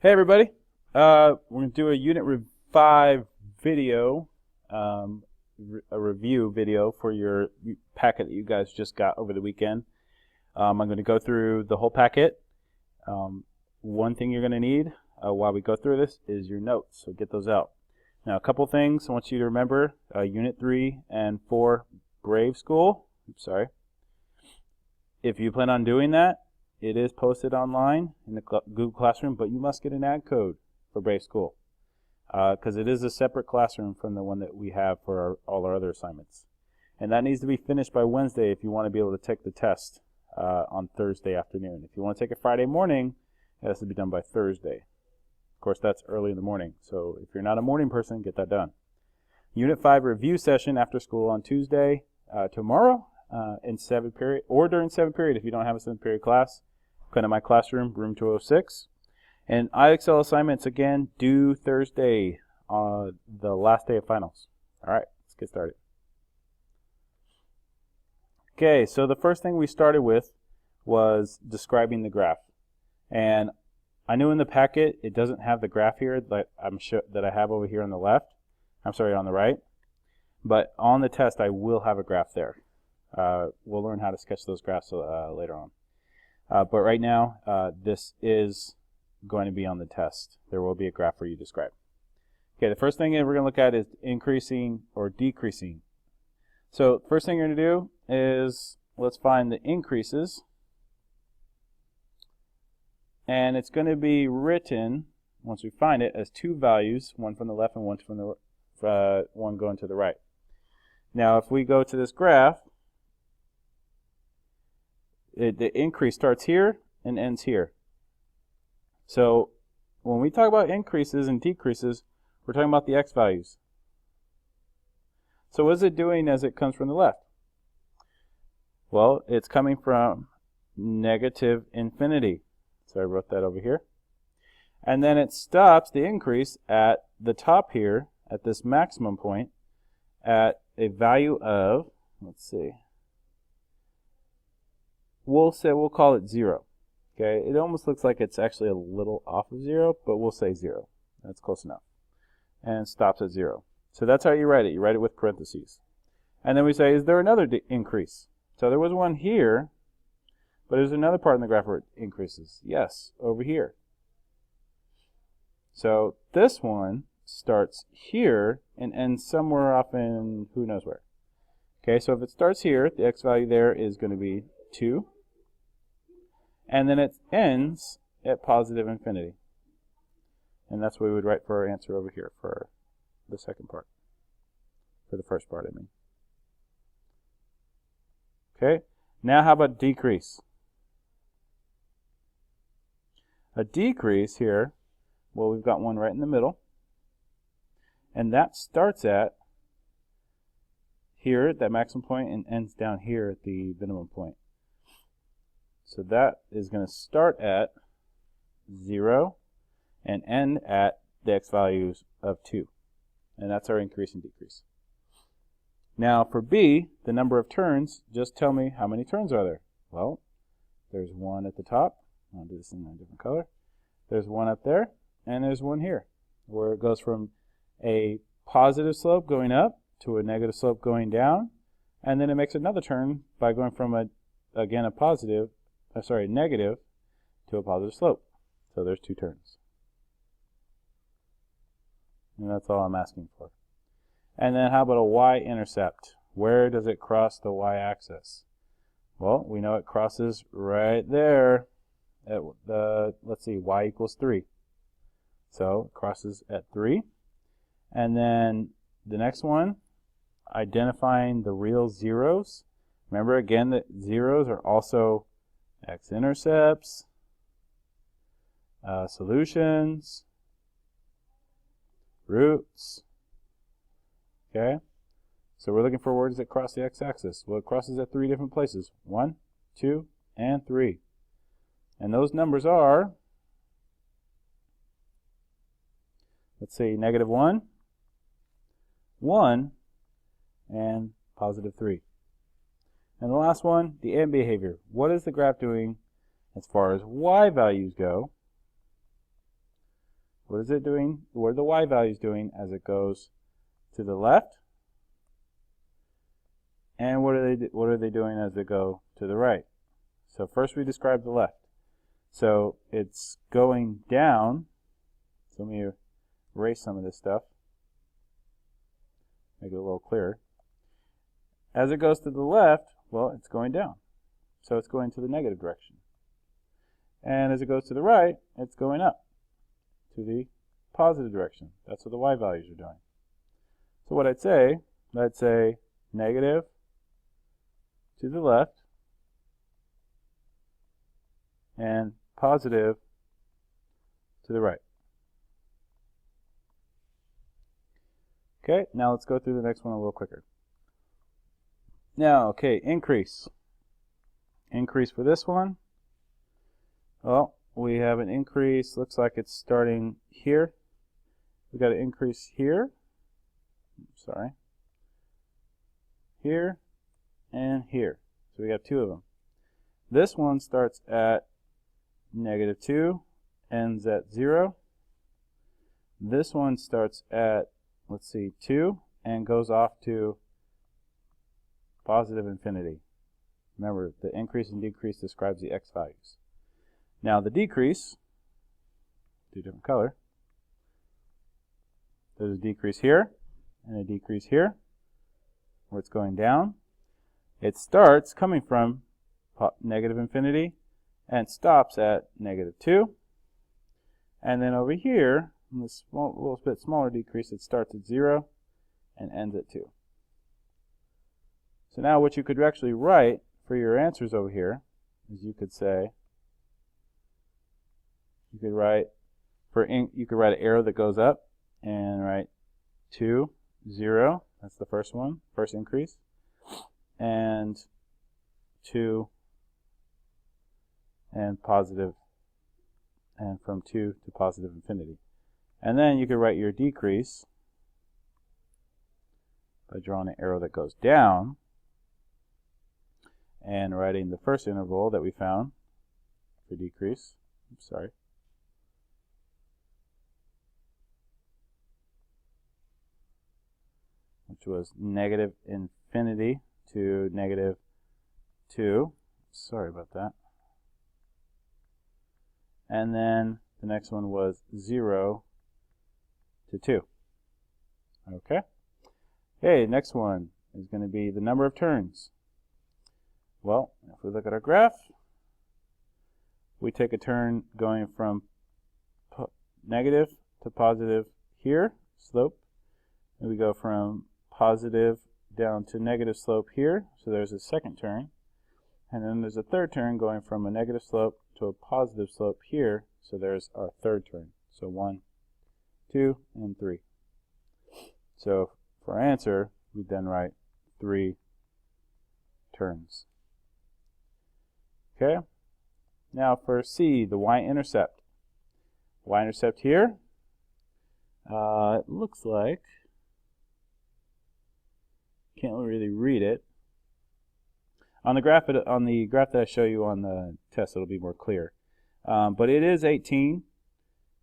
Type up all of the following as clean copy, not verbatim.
Hey everybody, we're going to do a Unit 5 video, a review video for your packet that you guys just got over the weekend. I'm going to go through the whole packet. One thing you're going to need while we go through this is your notes, so get those out. Now a couple things I want you to remember, Unit 3 and 4 Brave School, if you plan on doing that, it is posted online in the Google Classroom, but you must get an ad code for Brave School because it is a separate classroom from the one that we have for all our other assignments. And that needs to be finished by Wednesday if you want to be able to take the test on Thursday afternoon. If you want to take it Friday morning, it has to be done by Thursday. Of course, that's early in the morning, so if you're not a morning person, get that done. Unit 5 review session after school on Tuesday, tomorrow, in 7th period, or during 7th period if you don't have a 7th period class. Come to my classroom, room 206. And IXL assignments, again, due Thursday, the last day of finals. All right, let's get started. Okay, so the first thing we started with was describing the graph. And I knew in the packet it doesn't have the graph here that I have over here on the left. I'm sorry, on the right. But on the test, I will have a graph there. We'll learn how to sketch those graphs later on. But right now, this is going to be on the test. There will be a graph for you to describe. Okay, the first thing that we're going to look at is increasing or decreasing. So first thing you're going to do is let's find the increases. And it's going to be written, once we find it, as two values, one from the left and one from the one going to the right. Now if we go to this graph, the increase starts here and ends here. So when we talk about increases and decreases, we're talking about the x values. So what is it doing as it comes from the left? Well, it's coming from negative infinity. So I wrote that over here. And then it stops the increase at the top here, at this maximum point, at a value of, let's see, we'll call it 0. Okay, it almost looks like it's actually a little off of 0, but we'll say 0. That's close enough. And it stops at 0. So that's how you write it. You write it with parentheses. And then we say, is there another increase? So there was one here, but there's another part in the graph where it increases. Yes, over here. So this one starts here and ends somewhere off in who knows where. Okay, so if it starts here, the x value there is going to be 2. And then it ends at positive infinity. And that's what we would write for our answer over here for the second part. For the first part, I mean. Okay, now how about decrease? A decrease here, well, we've got one right in the middle. And that starts at here at that maximum point and ends down here at the minimum point. So that is going to start at 0 and end at the x values of 2. And that's our increase and decrease. Now for B, the number of turns, just tell me how many turns are there. Well, there's one at the top. I'll do this in a different color. There's one up there, and there's one here, where it goes from a positive slope going up to a negative slope going down, and then it makes another turn by going from again a negative to a positive slope. So there's 2 turns. And that's all I'm asking for. And then how about a y-intercept? Where does it cross the y-axis? Well, we know it crosses right there at let's see, y equals 3. So it crosses at 3. And then the next one, identifying the real zeros. Remember again that zeros are also x-intercepts, solutions, roots. Okay, so we're looking for words that cross the x-axis. Well, it crosses at 3 different places. 1, 2, and 3. And those numbers are, let's see, -1, 1, and positive 3. And the last one, the end behavior. What is the graph doing as far as y values go What is it doing? What are the y values doing as it goes to the left? And what are they doing as they go to the right? So first we describe the left. So it's going down. So let me erase some of this stuff. Make it a little clearer. As it goes to the left, well, it's going down. So it's going to the negative direction. And as it goes to the right, it's going up to the positive direction. That's what the y values are doing. So what I'd say negative to the left and positive to the right. Okay, now let's go through the next one a little quicker. Now, okay, increase. Increase for this one. Well, we have an increase, looks like it's starting here. We've got an increase here. Sorry. Here and here. So we got two of them. This one starts at -2, ends at 0. This one starts at, let's see, 2 and goes off to positive infinity. Remember, the increase and decrease describes the x values. Now the decrease, do a different color. There's a decrease here and a decrease here, where it's going down. It starts coming from negative infinity and stops at -2. And then over here, in this little bit smaller decrease, it starts at 0 and ends at 2. So now what you could actually write for your answers over here is you could say, you could write an arrow that goes up and write 2, 0. That's the first one, first increase. And 2 and positive, and from 2 to positive infinity. And then you could write your decrease by drawing an arrow that goes down and writing the first interval that we found for decrease. Oops, sorry. Which was negative infinity to -2. Sorry about that. And then the next one was 0 to 2. Okay. Okay, next one is going to be the number of turns. Well, if we look at our graph, we take a turn going from negative to positive here, slope. And we go from positive down to negative slope here, so there's a second turn. And then there's a third turn going from a negative slope to a positive slope here, so there's our third turn. So 1, 2, and 3. So for our answer, we then write 3 turns. Okay, now for C, the y-intercept. Y-intercept here, it looks like, can't really read it. On the graph that I show you on the test, it'll be more clear. But it is 18.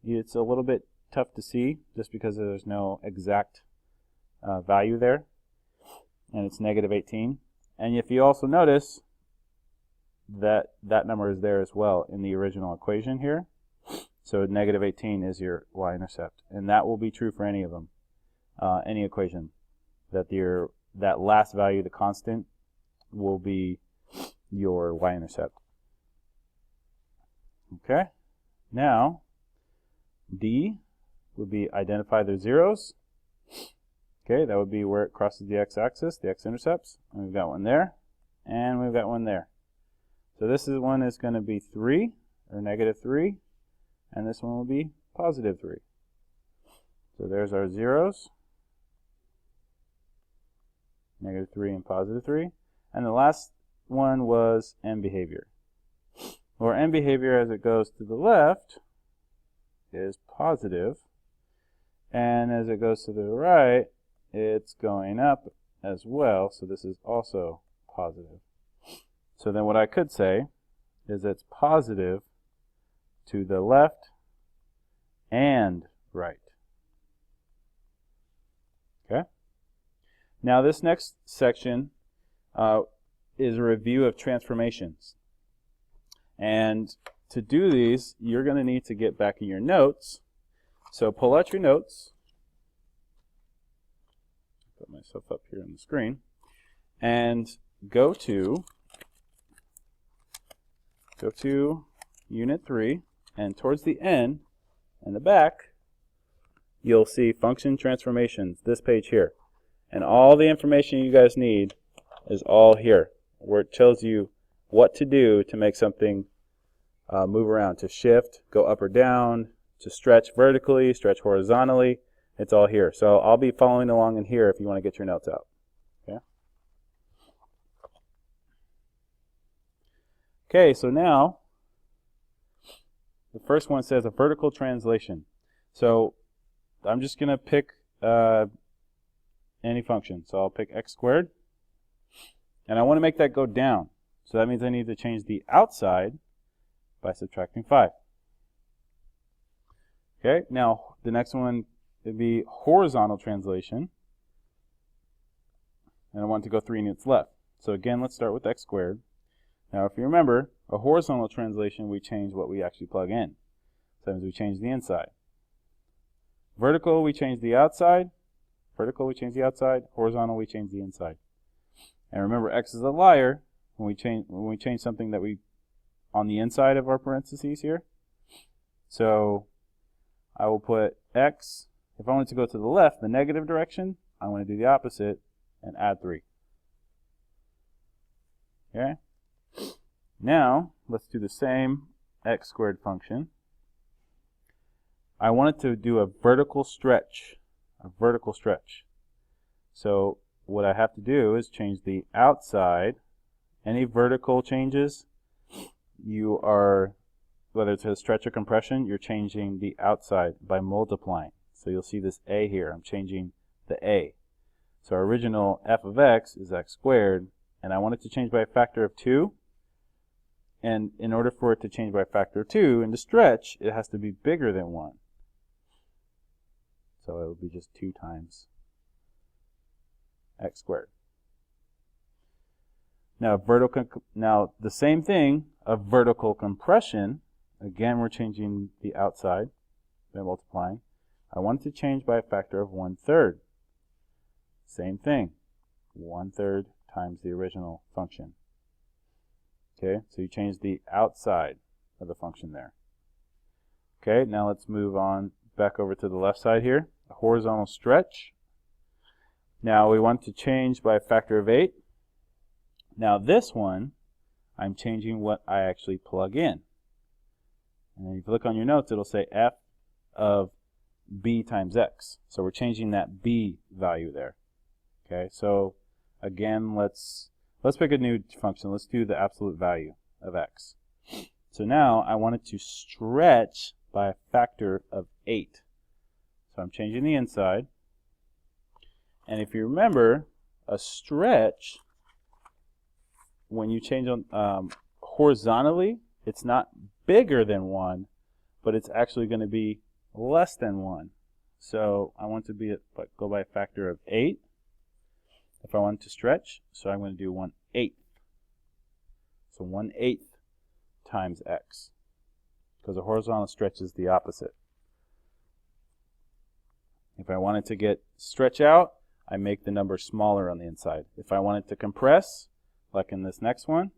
It's a little bit tough to see just because there's no exact value there, and it's -18. And if you also notice that that number is there as well in the original equation here, so -18 is your y-intercept, and that will be true for any of them, any equation, that last value, the constant, will be your y-intercept. Okay, now D would be identify the zeros. Okay, that would be where it crosses the x-axis, the x-intercepts. And we've got one there, and we've got one there. So this one is going to be 3, or -3, and this one will be +3. So there's our zeros, -3 and +3. And the last one was end behavior. Or end behavior as it goes to the left is positive, and as it goes to the right, it's going up as well, so this is also positive. So then what I could say is it's positive to the left and right. Okay? Now this next section is a review of transformations. And to do these, you're going to need to get back in your notes. So pull out your notes. Put myself up here on the screen. And go to Unit 3. And towards the end, in the back, you'll see function transformations, this page here. And all the information you guys need is all here, where it tells you what to do to make something move around, to shift, go up or down, to stretch vertically, stretch horizontally. It's all here. So I'll be following along in here if you want to get your notes out. Okay. Okay, so now the first one says a vertical translation. So I'm just going to pick any function. So I'll pick x squared. And I want to make that go down. So that means I need to change the outside by subtracting 5. Okay, now the next one would be horizontal translation. And I want to go 3 units left. So again, let's start with x squared. Now if you remember, a horizontal translation, we change what we actually plug in. So that means we change the inside. Vertical, we change the outside. Vertical, we change the outside. Horizontal, we change the inside. And remember, x is a liar when we change something that we on the inside of our parentheses here. So I will put x. If I want it to go to the left, the negative direction, I want to do the opposite and add 3. Okay. Now let's do the same x squared function. I want it to do a vertical stretch. A vertical stretch. So what I have to do is change the outside. Any vertical changes, you are, whether it's a stretch or compression, you're changing the outside by multiplying. So you'll see this a here. I'm changing the a. So our original f of x is x squared, and I want it to change by a factor of 2. And in order for it to change by a factor of 2 and to stretch, it has to be bigger than 1. So it will be just 2 times x squared. Now, the same thing of vertical compression. Again, we're changing the outside by multiplying. I want it to change by a factor of 1/3. Same thing, 1/3 times the original function. Okay, so you change the outside of the function there. Okay, now let's move on back over to the left side here. A horizontal stretch. Now we want to change by a factor of 8. Now this one, I'm changing what I actually plug in. And then if you look on your notes, it'll say f of b times x. So we're changing that b value there. Okay, so again, let's pick a new function. Let's do the absolute value of x. So now I want it to stretch by a factor of 8. So I'm changing the inside. And if you remember, a stretch, when you change on horizontally, it's not bigger than 1, but it's actually going to be less than 1. So I want to go by a factor of 8 if I want to stretch. So I'm going to do 1/8. So 1/8 times x, because a horizontal stretch is the opposite. If I want it to get stretch out, I make the number smaller on the inside. If I want it to compress, like in this next one,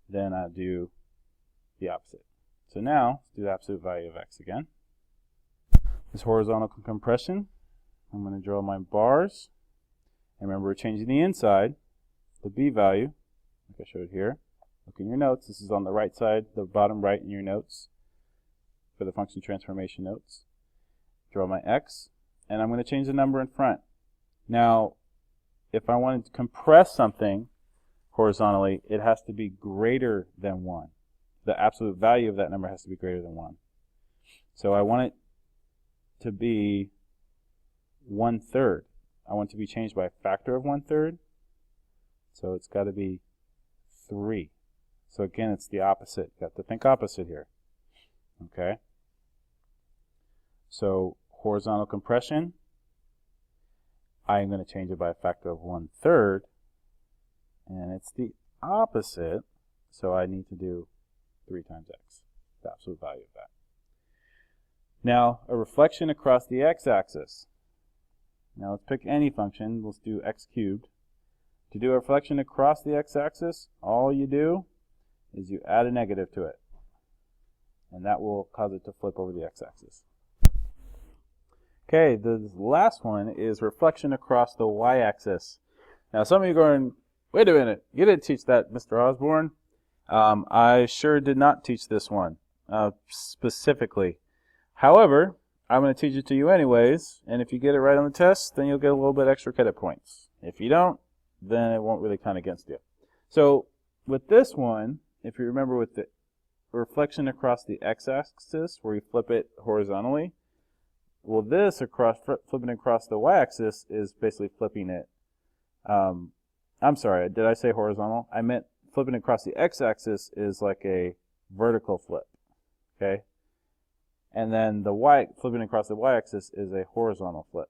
then I do the opposite. So now, let's do the absolute value of x again. This horizontal compression, I'm going to draw my bars. And remember, we're changing the inside, the b value, like I showed here. Look in your notes. This is on the right side, the bottom right in your notes for the function transformation notes. Draw my x, and I'm going to change the number in front. Now, if I wanted to compress something horizontally, it has to be greater than 1. The absolute value of that number has to be greater than 1. So I want it to be 1/3. I want it to be changed by a factor of 1/3. So it's got to be 3. So again, it's the opposite. You have to think opposite here. Okay? So horizontal compression, I'm going to change it by a factor of 1/3, and it's the opposite, so I need to do 3 times x, the absolute value of that. Now, a reflection across the x-axis. Now let's pick any function. Let's do x cubed. To do a reflection across the x-axis, all you do is you add a negative to it, and that will cause it to flip over the x-axis. Okay, the last one is reflection across the y-axis. Now some of you are going, wait a minute, you didn't teach that, Mr. Osborne. I sure did not teach this one specifically. However, I'm going to teach it to you anyways, and if you get it right on the test, then you'll get a little bit extra credit points. If you don't, then it won't really count against you. So with this one, if you remember with the reflection across the x-axis, where you flip it horizontally, well, this flipping across the y-axis is basically flipping it. I'm sorry, did I say horizontal? I meant flipping across the x-axis is like a vertical flip, okay? And then the flipping across the y-axis is a horizontal flip.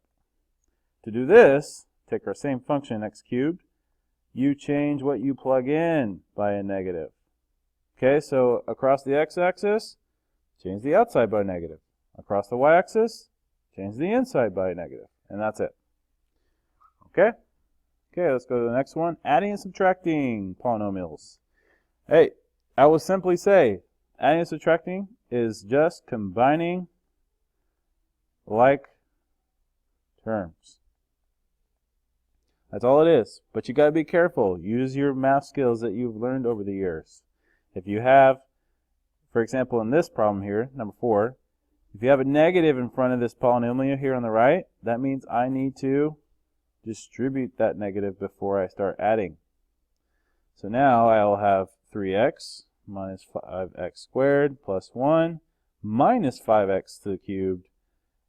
To do this, take our same function, x cubed, you change what you plug in by a negative. Okay, so across the x-axis, change the outside by a negative. Across the y-axis, change the inside by a negative. And that's it. Okay? Okay, let's go to the next one. Adding and subtracting polynomials. Hey, I will simply say, adding and subtracting is just combining like terms. That's all it is. But you got to be careful. Use your math skills that you've learned over the years. If you have, for example, in this problem here, number 4, if you have a negative in front of this polynomial here on the right, that means I need to distribute that negative before I start adding. So now I'll have 3x minus 5x squared plus 1 minus 5x to the cubed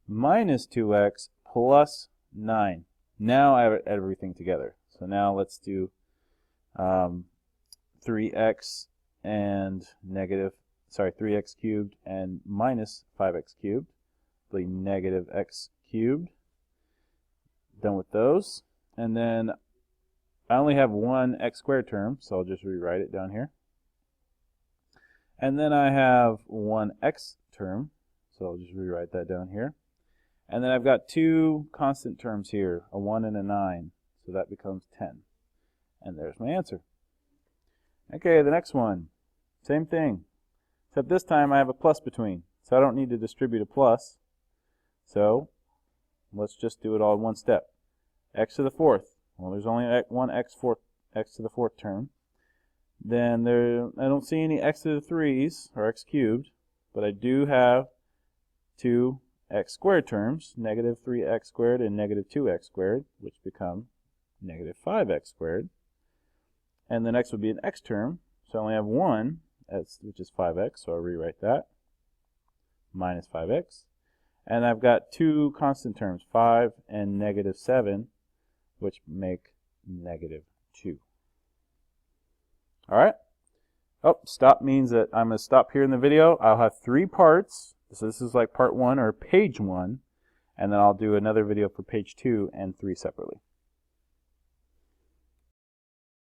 minus 2x plus 9. Now I have everything together. So now let's do 3x and 3x cubed and minus 5x cubed, the negative x cubed. Done with those. And then I only have one x squared term, so I'll just rewrite it down here. And then I have one x term, so I'll just rewrite that down here. And then I've got 2 constant terms here, a 1 and a 9, so that becomes 10. And there's my answer. Okay, the next one, same thing, except this time I have a plus between, so I don't need to distribute a plus. So let's just do it all in one step. X to the 4th. Well, there's only one x to the 4th term. Then I don't see any x to the 3's, or x cubed, but I do have 2 x squared terms, negative 3x squared and negative 2x squared, which become negative 5x squared. And the next would be an x term, so I only have one, which is 5x, so I'll rewrite that, minus 5x. And I've got 2 constant terms, 5 and negative 7, which make negative 2. All right. Oh, stop means that I'm going to stop here in the video. I'll have 3 parts. So this is like part 1 or page 1. And then I'll do another video for page 2 and 3 separately.